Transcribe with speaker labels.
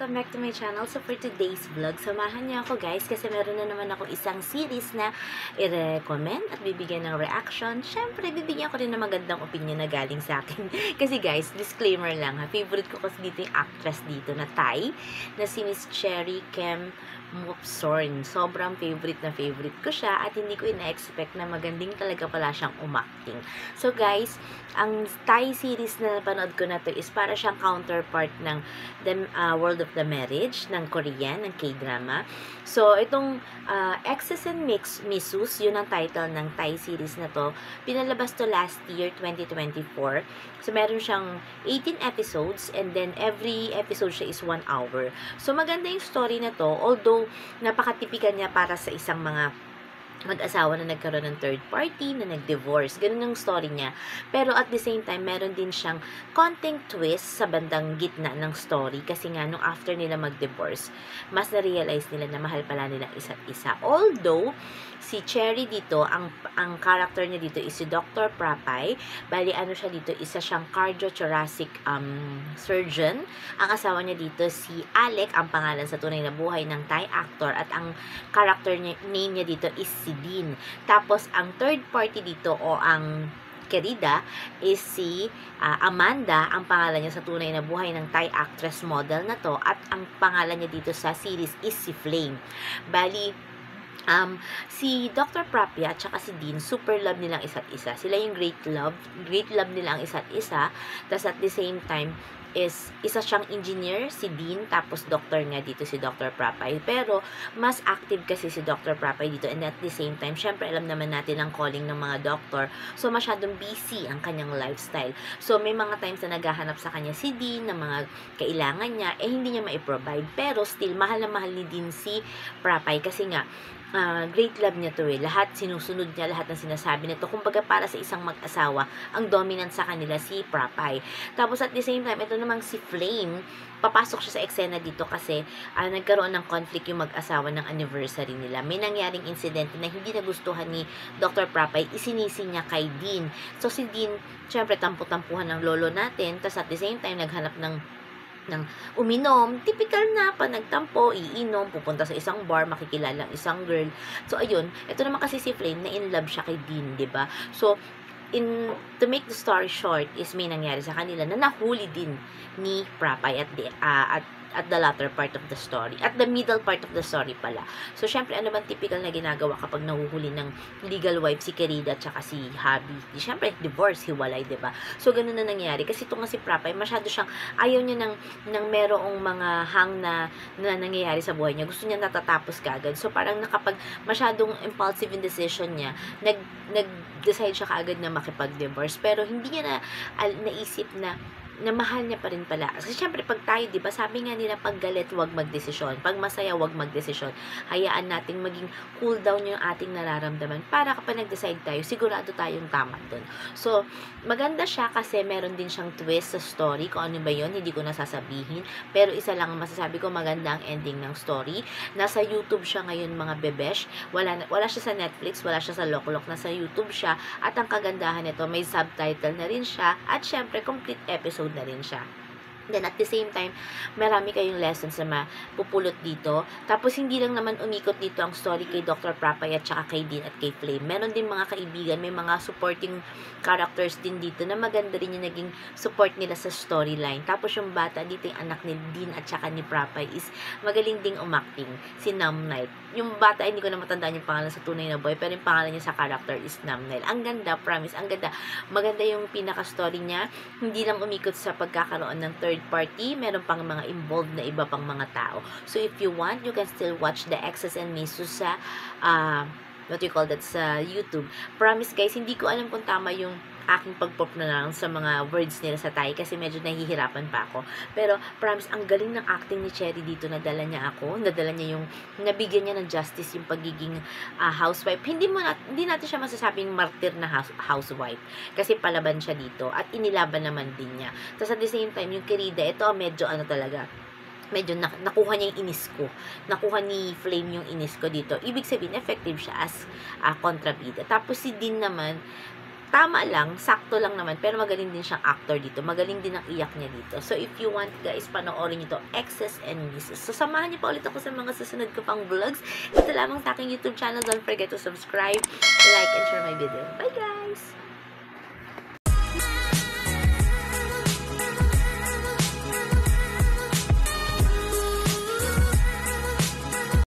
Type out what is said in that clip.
Speaker 1: welcome back to my channel. So for today's vlog, samahan niyo ako guys kasi meron na naman ako isang series na i-recommend at bibigyan ng reaction. Syempre, bibigyan ko rin ng magandang opinion na galing sa akin. Kasi guys, disclaimer lang ha, favorite ko kasi dito yung actress dito na Thai, na si Miss Cherry Kem Mopsorn. Sobrang favorite na favorite ko siya at hindi ko ina-expect na magandang talaga pala siyang umacting. So guys, ang Thai series na napanood ko na to is para siyang counterpart ng World of the Marriage ng Korean, ng K-drama. So, itong Exes and Missus, yun ang title ng Thai series na to. Pinalabas to last year, 2024. So, meron siyang 18 episodes and then every episode siya is 1 hour. So, maganda yung story na to, although napakatipikan niya para sa isang mga mag-asawa na nagkaroon ng third party, na nag-divorce. Ganun yung story niya. Pero at the same time, meron din siyang konting twist sa bandang gitna ng story. Kasi nga, nung after nila mag-divorce, mas na-realize nila na mahal pala nila isa't isa. Although, si Cherry dito, ang character niya dito is si Dr. Prapay. Bali, ano siya dito? Isa siyang cardiothoracic surgeon. Ang asawa niya dito, si Alec, ang pangalan sa tunay na buhay ng Thai actor. At ang character name niya dito is si Dean. Tapos, ang third party dito o ang querida is si Amanda, ang pangalan niya sa tunay na buhay ng Thai actress model na to. At ang pangalan niya dito sa series is si Flame. Bali, si Dr. Prapya at saka si Dean, super love nilang isa't isa. Sila yung great love nila ang isa't isa. Tapos at the same time, is isa siyang engineer, si Dean, tapos doctor nga dito si Dr. Prapay. Pero, mas active kasi si Dr. Prapay dito and at the same time, syempre alam naman natin ang calling ng mga doctor. So, masyadong busy ang kanyang lifestyle. So, may mga times na naghahanap sa kanya si Dean ng mga kailangan niya, hindi niya ma-provide. Pero, still, mahal na mahal ni Dean si Prapay kasi nga, great love niya to eh. Lahat sinusunod niya, lahat ng sinasabi nito. Kumbaga para sa isang mag-asawa, ang dominant sa kanila si Prapay. Tapos at the same time, ito namang si Flame, papasok siya sa eksena dito kasi nagkaroon ng conflict yung mag-asawa ng anniversary nila. May nangyaring incident na hindi nagustuhan ni Dr. Prapay, isinisi niya kay Dean. So si Dean, syempre tampo-tampuhan ng lolo natin, tapos at the same time, naghanap ng uminom, typical na pa nagtampo, iinom, pupunta sa isang bar, makikilala ang isang girl. So ayun, ito naman kasi si Flame na in love siya kay Dean, 'di ba? So to make the story short is may nangyari sa kanila na nahuli din ni Prapay at the latter part of the story. At the middle part of the story pala. So, syempre, ano bang typical na ginagawa kapag nahuhuli ng legal wife si Querida at saka si Habi? Syempre, divorce, hiwalay, diba? So, ganun na nangyari. Kasi ito nga si Prapay, masyado siyang, ayaw niya ng merong mga hang na nangyayari sa buhay niya. Gusto niya natatapos kaagad. So, parang nakapag masyadong impulsive in decision niya, nag-decide siya kaagad na makipag-divorce. Pero, hindi niya naisip na mahal niya pa rin pala. Kasi syempre, pag tayo, diba, sabi nga nila, pag galit, huwag magdesisyon. Pag masaya, huwag magdesisyon. Hayaan nating maging cool down yung ating nararamdaman para kapag nag-decide tayo, sigurado tayong tama dun. So, maganda siya kasi meron din siyang twist sa story. Kung ano ba yun, hindi ko nasasabihin. Pero isa lang masasabi ko, maganda ang ending ng story. Nasa YouTube siya ngayon, mga bebesh. Wala siya sa Netflix, wala siya sa Loklok. Nasa YouTube siya. At ang kagandahan nito, may subtitle na rin siya. At syempre, complete episode na rin siya. Then, at the same time, marami kayong lessons na mapupulot dito. Tapos, hindi lang naman umikot dito ang story kay Dr. Prapay at saka kay Dean at kay Flame. Meron din mga kaibigan, may mga supporting characters din dito na maganda rin yung naging support nila sa storyline. Tapos, yung bata dito, yung anak ni Dean at saka ni Prapay is magaling ding umacting, si Nam Knight. Yung bata, hindi ko na matandaan yung pangalan sa tunay na boy, pero yung pangalan niya sa character is Nam Knight. Ang ganda, promise, ang ganda. Maganda yung pinaka-story niya. Hindi lang umikot sa pagkakaroon ng third party, meron pang mga involved na iba pang mga tao. So, if you want, you can still watch the Exes and Missus sa, what you call that, sa YouTube. Promise guys, hindi ko alam kung tama yung aking pag-pop na lang sa mga words nila sa Thai kasi medyo nahihirapan pa ako. Pero, promise, ang galing ng acting ni Cherry dito, nadala niya yung, nabigyan niya ng justice yung pagiging housewife. Hindi natin siya masasabing martir na housewife kasi palaban siya dito at inilaban naman din niya. Tapos at the same time, yung Querida, ito medyo talaga, medyo nakuha niya yung inis ko. Nakuha ni Flame yung inis ko dito. Ibig sabihin, effective siya as kontrabida. Tapos si Dean naman, tama lang, sakto lang naman, pero magaling din siyang actor dito. Magaling din ang iyak niya dito. So, if you want, guys, panoorin niyo to, Exes and Misses. So, samahan niyo pa ulit ako sa mga susunod ko pang vlogs. Ito lamang sa aking YouTube channel. Don't forget to subscribe, like, and share my video. Bye, guys!